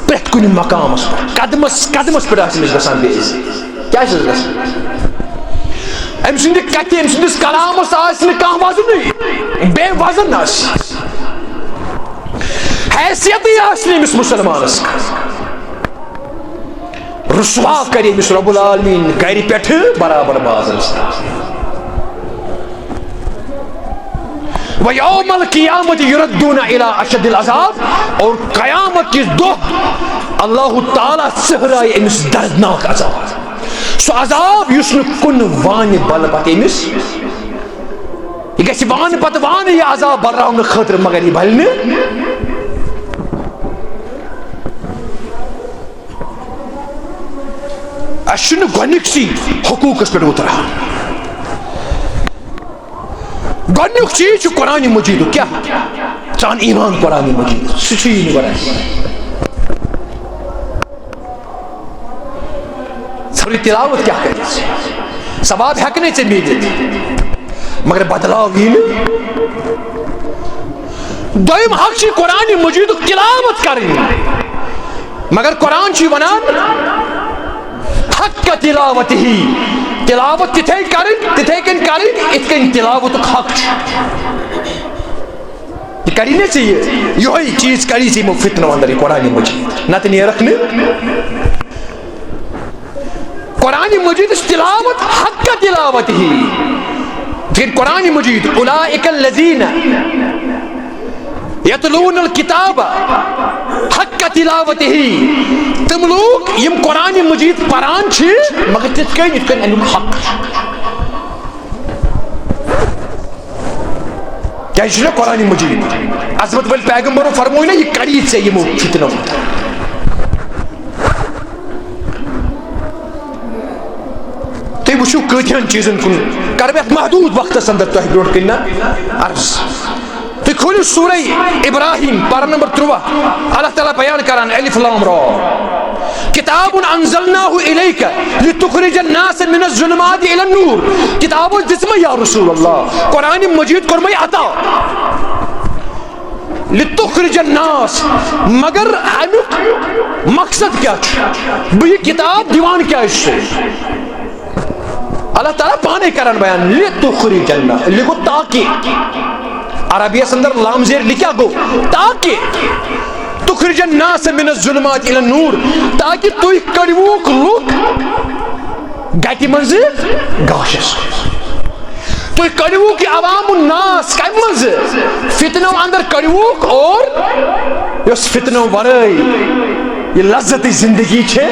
پرت کن مقامس قدمس قدمس پہ گژھان بے عزتی کیا گژھان ام سند کتھ ام سندس کلامس کھانا وزن بے وزن حیثیت امس مسلمانس رسوا کر امس رب العالمین گھر پہ برابر بازرس وَيَوْمَ الْقِيَامَةِ يُرَدُّونَ إِلَىٰ أَشَدِّ الْعَذَابِ اور قیامت کس دۄہ اللہ تعالیٰ ژھرایہِ أمِس دردناک عذاب سُہ عذاب یُس نہٕ کُن وانہِ بلہٕ پتہٕ أمِس یہِ گژھِ وانہٕ پتہٕ وانہٕ یہِ عذاب بلراونہٕ خٲطرٕ مگر یہِ بلہِ نہٕ اَسہِ چھُنہٕ گۄڈنِکسٕے حقوٗقس پٮ۪ٹھ اُتران گۄڈنیُک چیٖز چھُ قرآنِ مجیٖدُک کیٛاہ ژٕ اَن ایٖمان قرآنِ مجیٖد سُہ چھُیی نہٕ قرآنِ ژھرِ تِلاوت کیٛاہ کَرِ ثواب ہٮ۪کنے ژےٚ میٖلِتھ مگر بدلاو یی نہٕ دوٚیِم حق چھُ قرآنِ مجیٖدُک تِلاوت کَرٕنۍ مگر قرآن چھُ وَنان حق تِلاوتِہی تلاوت تتھے کن ات کن تلاوت حق یہ کری نا یہ چیز کری ثم فتنو اندر قرآن مجید نت نیرک قرآن مجید تلاوت حق تلاوت ہی پھر قرآن مجید اولئک الذین یتلون الکتاب حق تلاوتہ تم لوگ یم قرآن مجید پران چھ مگر تت کن امیک حق کیا چھ قرآن مجید عظمت ول پیغمبرو فرموئی نا یہ کری ژے یمو فتنو تھی وچھو کتھین چیزن کن کر بہ محدود وقتس اندر تہ برونٹ کن عرض تھی کھولو سورہ ابراہیم پارہ نمبر 13 اللہ تعالیٰ بیان کران الف لام را کتاب انزلناه الیک لتخرج الناس من الظلمات الى النور کتاب دسمہ یا رسول اللہ قرآن مجید کرمے عطا لتخرج الناس مگر امیک مقصد کیا بہ یہ کتاب دیوان کیا اس سے اللہ تعالیٰ پانے کران بیان لتخرج الناس لگو تاکہ عربی اندر لام زیر لکھا گو تاکہ تخرج الناس من الظلمات الى النور تاکہ توی کڑوک لوک گاٹی منز گاشس توی کڑوک عوام الناس کم منز فتنو اندر کڑوک اور اس فتنو ورائی یہ لذت زندگی چھے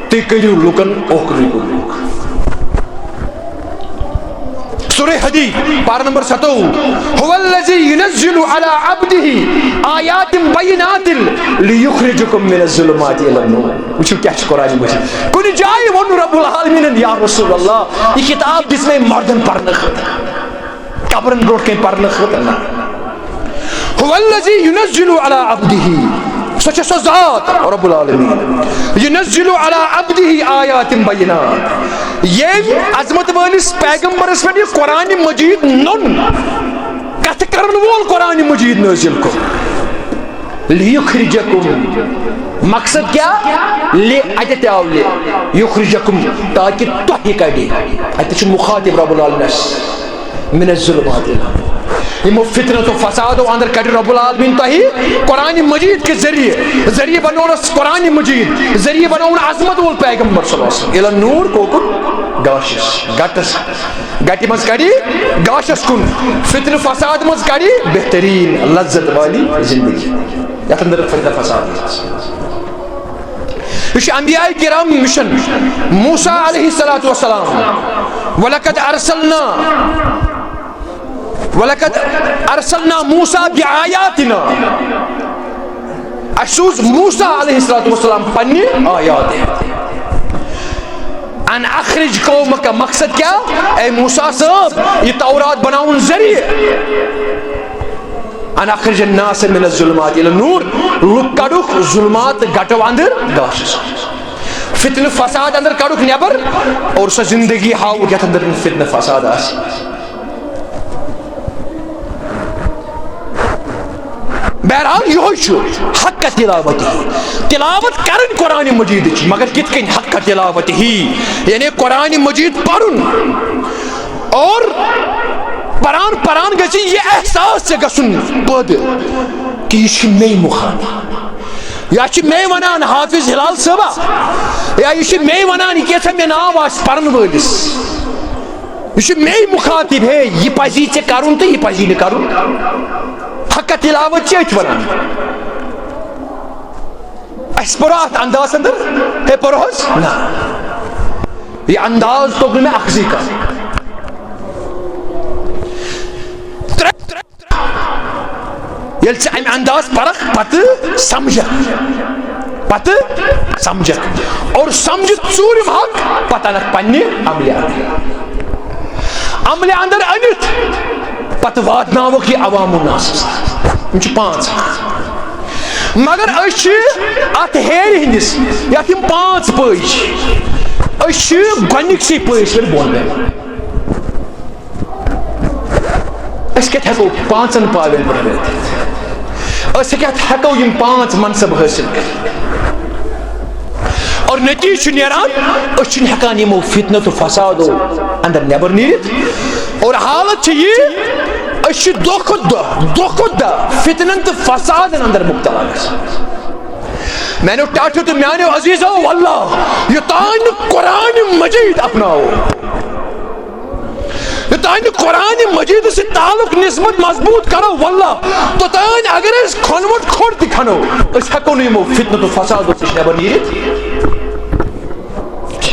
توی کڑو لوکن اوکری کو لوک سورہ حدید پارہ نمبر 27 هو الذی ينزل على عبده آیات بینات لیخرجکم من الظلمات الى النور وچھو کیا چھ قرآن مجید کن جائے ون رب العالمین یا رسول اللہ یہ کتاب جس میں مردن پڑھنا خطر قبرن روٹ کے پڑھنا خطر هو الذی ينزل على عبده سچ سو ذات رب العالمین ينزل على عبده آیات بینات یہ عظمت والس پیغمبرس پہ قرآن مجید نن کت کرن وول قرآن مجید نازل کو لیخرجکم مقصد کیا لے اتت آو لے یخرجکم تاکہ تہ کڑی اتت مخاطب رب العالمین من الظلمات یہ فتنت و فساد و اندر کڑی رب العالمین تہی قرآن مجید کے ذریعے بنونس قرآن مجید ذریعے بنون عظمت وول پیغمبر صلی اللہ علیہ وسلم الى نور کوکن گاشس گٹس گٹی مز کڑی گاشس کن فتن فساد مز کڑی بہترین لذت والی زندگی یت اندر فتن فساد یہ انبیاء کرام مشن موسیٰ علیہ السلام وَلَقَدْ أَرْسَلْنَا مُوسَى بِآيَاتِنَا اسوز موسیٰ علیہ السلام پنی آیات ان اخرج قوم کا مقصد کیا اے موسیٰ صاحب یہ تورات بناؤن ذریعے ان اخرج الناس من الظلمات الى النور لوک کڑوک ظلمات گٹو اندر گاشس فتن فساد اندر کڑوک نیبر اور سا زندگی ہاؤ یت اندر فتن فساد آس بہرحال یہ حق کا تلاوت کرن قرآن مجید مگر کت کن حق کا تلاوت ہی یعنی قرآن مجید پڑھن اور پران پران گژھِ یہ احساس سے گژھن پد کہ یہ مے مخاطب یا مے ونان حافظ ہلال صبا یا یہ مے ونان یہ کیسا مے ناو آس پرن وٲلِس یہ مے مخاطب ہے یہ پزی ژے کرن تو یہ پزی نہٕ کرن حق کا تلاوت چیت ونان اس پورا انداز اندر ہے پروس نا یہ انداز تو میں اخذی کر یل ژٕ امہِ انداز پرکھ پتہٕ سمجھک اور سمجھت ژوٗرِم حق پتہٕ انکھ پننہِ عملہِ اندر أنِتھ پتہٕ واتناوکھ یہِ عوام الناس یِم چھِ 5 مگر أسۍ چھِ اتھ ہیرِ ہٕنٛدِس یتھ یِم 5 پٔے چھِ أسۍ چھِ گۄڈنِکسٕے پٔیس پٮ۪ٹھ بۄن بیٚہوان أسۍ کتہِ ہٮ۪کو 5 پاوٮ۪ن پٮ۪ٹھ وٲتِتھ أسۍ کتہِ ہٮ۪کو یِم 5 منصب حٲصِل کٔرِتھ اور نتیجہ چھُ نیران أسۍ چھِنہٕ ہٮ۪کان یِمو فتنہٕ تہٕ فسادو اندر نٮ۪بر نیٖرِتھ اور حالت چھِ یہِ أسۍ چھِ دۄہ کھۄتہٕ دۄہ فتنن تہٕ فسادن اندر مبتلا گژھان میانیو ٹاٹھیو تہٕ میانیو عزیزو واللہ یوٚتانۍ نہٕ قرآن مجید اپناوو یوٚتانۍ نہٕ قرآن مجید سۭتۍ تعلق نسبت مضبوط کرو واللہ توٚتانۍ اگر أسۍ کھۄنوُٹ کھۄڑ تہِ کھنو أسۍ ہٮ۪کو نہٕ یِمو فتنہٕ تہٕ فسادو نِش نٮ۪بر نیٖرِتھ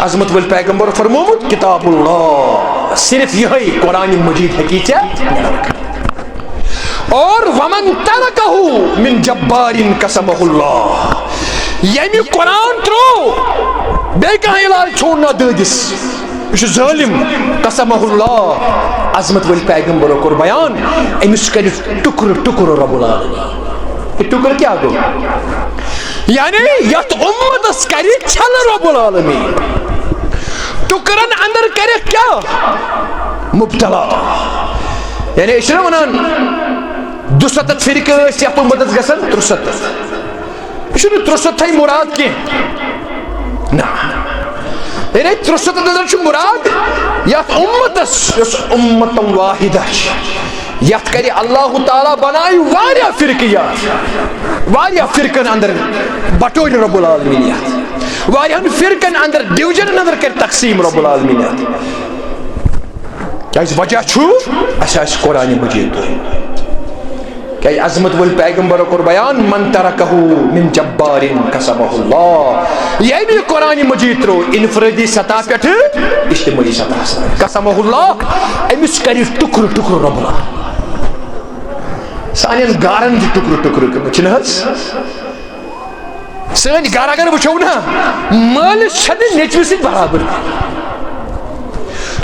عظمت ول پیغمبر فرمومُت کتاب اللہ صرف یہی قرآن مجید ہیٚکی ژےٚ اور ومن ترکہ من جبار قسمہ اللہ ییٚمہِ قرآن ترٛوو بیٚیہِ کانٛہہ علاج ژھونٛڈ نہ دٲدِس یہ چھُ ظٲلِم قسمہ اللہ عظمت ول پیغمبرو کوٚر بیان أمِس کَرِ ٹُکرٕ ٹُکرٕ رب العالمین یہ ٹُکرٕ کیٛاہ گوٚو یعنی یتھ اُمتس کَرِ چھلہٕ رب العالمین ٹُکرن اندر کَرٮ۪کھ کیٛاہ مبتلا یعنی أسۍ چھِنہ ونان 270 فرقہٕ ٲسۍ یتھ اُمتس گژھان 73 یہ چھُنہٕ 73 مراد کینٛہہ نہ یعنی 73 اندر چھُ مراد یتھ اُمتس یۄس اُمتن واحدہ چھِ یتھ کرِ اللہ تعالیٰ بنایہِ واریاہ فرقیات واریاہ فرقن اندر بٹوٚرِ رب العالمین یتھ واریاہن فرقن اندر ڈوجنن اندر کرِ تقسیٖم رب العالمین یتھ کیازِ وجہ چھُ اسہِ آسہِ قرآن مجید کیازِ عظمت ول پیغمبرو کوٚر بیان من ترکہ من جبار قسمہ اللہ ییٚمہِ قرآن مجید ترٛوو انفرٲدی سطح پٮ۪ٹھٕ اجتماعی سطح قسمہ اللہ أمِس کَرِ ٹُکرٕ ٹُکرٕ رب العالمین سانٮ۪ن گارن تہِ ٹُکرٕ ٹُکرٕ گٔمٕتۍ چھِنہٕ حظ سٲنۍ گرٕ اگر وٕچھو نا مٲلِس چھنہٕ نیٚچوِس سۭتۍ برابردی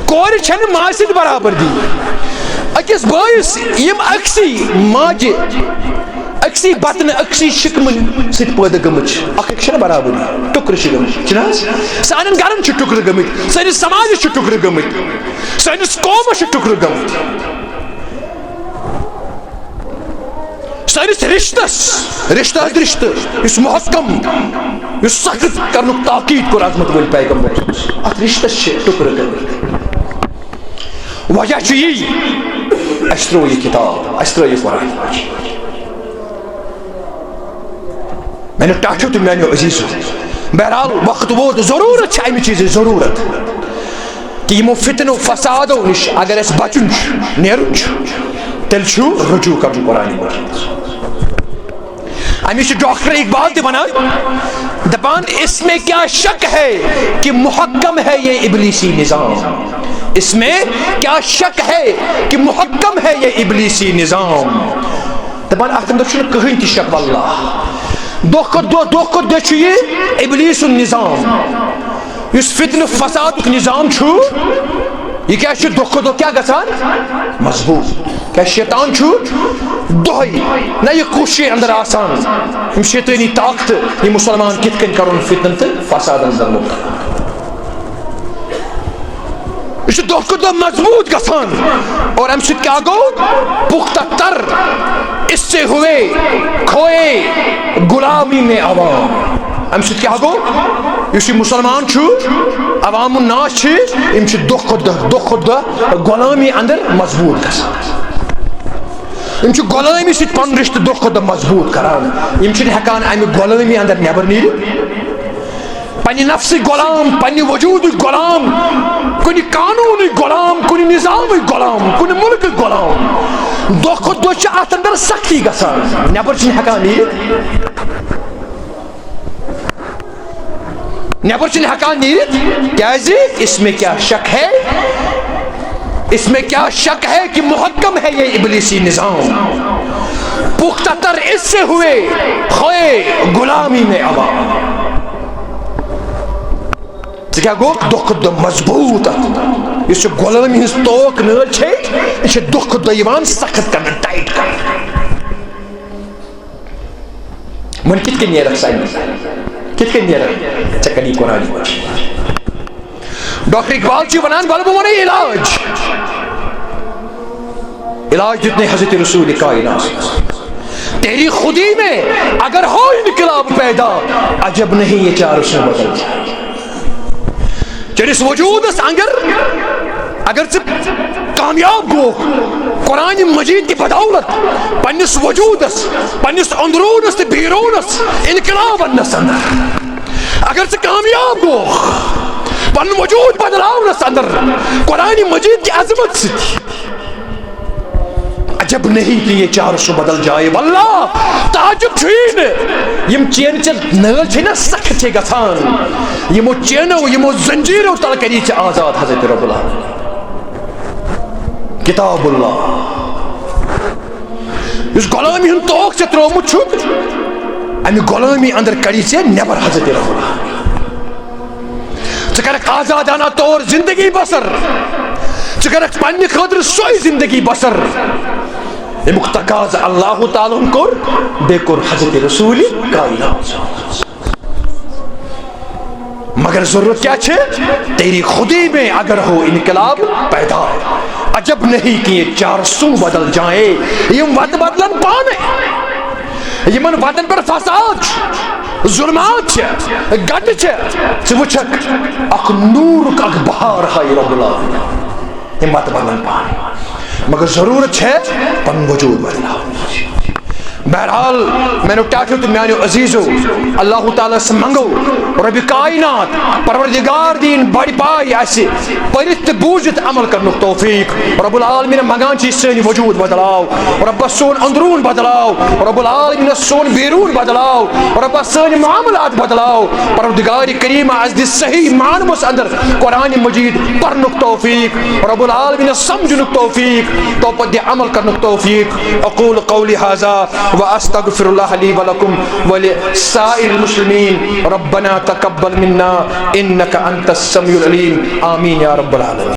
کورِ چھنہٕ ماجہِ سۭتۍ برابردی أکِس بٲیِس یِم أکسٕے ماجہِ أکسٕے بطنہٕ أکسٕے شِکمہٕ سۭتۍ پٲدٕ گٔمٕتۍ چھِ اکھ أکِس چھنہٕ برابردی ٹُکرٕ چھِ گٔمٕتۍ چھِنہٕ حظ سانٮ۪ن گرن چھِ ٹُکرٕ گٔمٕتۍ سٲنِس سماجس چھِ ٹُکرٕ گٔمٕتۍ سٲنِس قومس چھِ ٹُکرٕ گٔمٕتۍ سٲنِس رشتہٕ یُس محکم یُس سخت کرنُک تاکیٖد کوٚر عظمت ول پیغمبر اتھ رشتس چھِ ٹُکرٕ گٔمٕتۍ وجہ چھُ یی اسہِ ترٛوو یہِ کِتاب اسہِ ترٛٲو یہِ قرآن میانیو ٹاٹھیو تہٕ میانیو عزیزو بہرحال وقت ووت ضروٗرت چھِ امہِ چیٖزٕچ ضروٗرت کہ یِمو فتنو فسادو نِش اگر اسہِ بچُن چھُ نیرُن چھُ تیٚلہِ چھُ رجوع کرُن قرآن مجید امِس چھُ ڈاکٹر اقبال تہِ ونان دپان اس میں کیا شک ہے کہ محکم ہے یہ ابلیسی نظام اس میں کیا شک ہے کہ محکم ہے یہ ابلیسی نظام دپان اتھ اندر چھُنہٕ کٕہٕنۍ تہِ شک واللہ دۄہ کھۄتہٕ دۄہ چھُ یہِ ابلیٖس سُنٛد نظام یُس فتنہٕ فسادُک نظام چھُ یہ کیا چھُ دۄہ کھۄتہٕ دۄہ کیٛاہ گژھان مضبوٗط کیٛازِ شیطان چھُ دۄہے نہ یہِ کُس چھُ اندر آسان یِم شیطٲنی طاقتہٕ یہِ مُسلمان کِتھ کٔنۍ کرُن فتنہٕ تہٕ فسادن اندر مبتلا یہِ چھُ دہ کھۄتہٕ دۄہ مضبوط گژھان اور امہِ سۭتۍ کیٛاہ گوٚو پختہ تر اس سے ہوئے کھوئے غلامی میں عوام امہِ سۭتۍ کیٛاہ گوٚو یُس یہِ مُسلمان چھُ عوام الناس چھِ یِم چھِ دۄہ کھۄتہٕ دۄہ غلامی اندر مضبوط گژھان یِم چھِ غلٲمی سۭتۍ پنُن رشتہٕ دۄہ کھۄتہٕ دۄہ مضبوط کران یِم چھِنہٕ ہٮ۪کان امہِ غلٲمی اندر نٮ۪بر نیٖرِتھ پننہِ نفسٕکۍ غلام پننہِ وجوٗدٕکۍ غلام کُنہِ قانوٗنٕکۍ غلام کُنہِ نظامٕکۍ غلام کُنہِ مُلکٕکۍ غلام دۄہ کھۄتہٕ دۄہ چھِ اتھ اندر سختی گژھان نٮ۪بر چھِنہٕ ہٮ۪کان نیٖرِتھ نٮ۪بر چھِنہٕ ہٮ۪کان نیٖرِتھ کیازِ اس میں کیا شک ہے اس میں کیا شک ہے کہ محکم ہے یہ ابلیسی نظام پختہ تر اس سے ہوئے کھوئے غلامی میں عوام ژٕ کیٛاہ گوٚو دۄہ کھۄتہٕ دۄہ مضبوٗط اتھ یُس یہِ غلٲمی ہٕنٛز توک نٲر چھے یہِ چھِ دۄہ کھۄتہٕ دۄہ یِوان سخت کرنہٕ ٹایٹ کرنہٕ وۄنۍ کِتھ کٔنۍ نیرکھ سانہِ کِتھ کٔنۍ نیرکھ ژےٚ کَری قرآن مجیٖد ڈاکٹر اقبال چھِ وَنان وَلہٕ بہٕ وَنَے علاج دیُت نے حضرت رسول کائنات تیری خودی میں اگر ہو انقلاب پیدا عجب نہیں یہ چار اس میں بدل جائے چٲنِس وجوٗدس اگر ژٕ کامیاب گوکھ قرآن مجیٖد کہِ بدولت پننِس وجوٗدس پننِس اندروٗنس تہٕ بیروٗنس انقلاب اننس اندر اگر ژٕ کامیاب گوکھ پنُن وجوٗد بدلاونس اندر قرآن مجیٖد کی عظمت سۭتۍ عجب نہیں کہ یہ چار سو بدل جائے واللہ تعجب چھُیی نہٕ یِم چینہٕ چہِ نٲلۍ چھے نا سخت چھے گژھان یِمو چینو یِمو زنجیٖرو تل کری ژےٚ آزاد حضرت رب العالمین کتاب اللہ یُس غلامی ہُنٛد توک ژےٚ ترٛوومُت چھُکھ امہِ غلامی اندر کری ژےٚ نٮ۪بر حضرت رب العالمین ژٕ کرکھ آزادانہ طور زندگی بسر ژٕ کرکھ پننہِ خٲطرٕ سۄے زندگی بسر امیُک تقاضہٕ اللہ تعالیٰ ہن کوٚر بیٚیہِ کوٚر حضرت رسول کائنات مگر ضرورت کیا چھے تیری خودی میں اگر ہو انقلاب پیدا عجب نہیں کہ یہ چار سو بدل جائیں یم وت بدلن پانے یمن وتن پر فساد ظلمات چھے گڈ چھے ژٕ وٕچھکھ اکھ نورُک اکھ بہار ہاے رب العالمین یم وت بدلن پانے مگر ضرورت چھے پن وجود بدلاؤ بہرحال میں نے ٹاٹو تو میانو عزیزو اللہ تعالیٰ سے منگو رب کائنات پروردگار دین بڑی پائی ایسی پرت بوجت عمل کرنے توفیق رب العالمین منگان چیز سونی وجود بدلاؤ رب سون اندرون بدلاؤ رب العالمین سون بیرون بدلاؤ رب سون معاملات بدلاؤ پروردگار کریم از دی صحیح معنوس اندر قرآن مجید پرنک توفیق رب العالمین سمجھنک توفیق تو پر دی عمل کرنک توفیق اقول قولی هذا واستغفر الله لي ولكم ولسائر المسلمين ربنا تقبل منا انك انت السميع العليم آمين يا رب العالمين.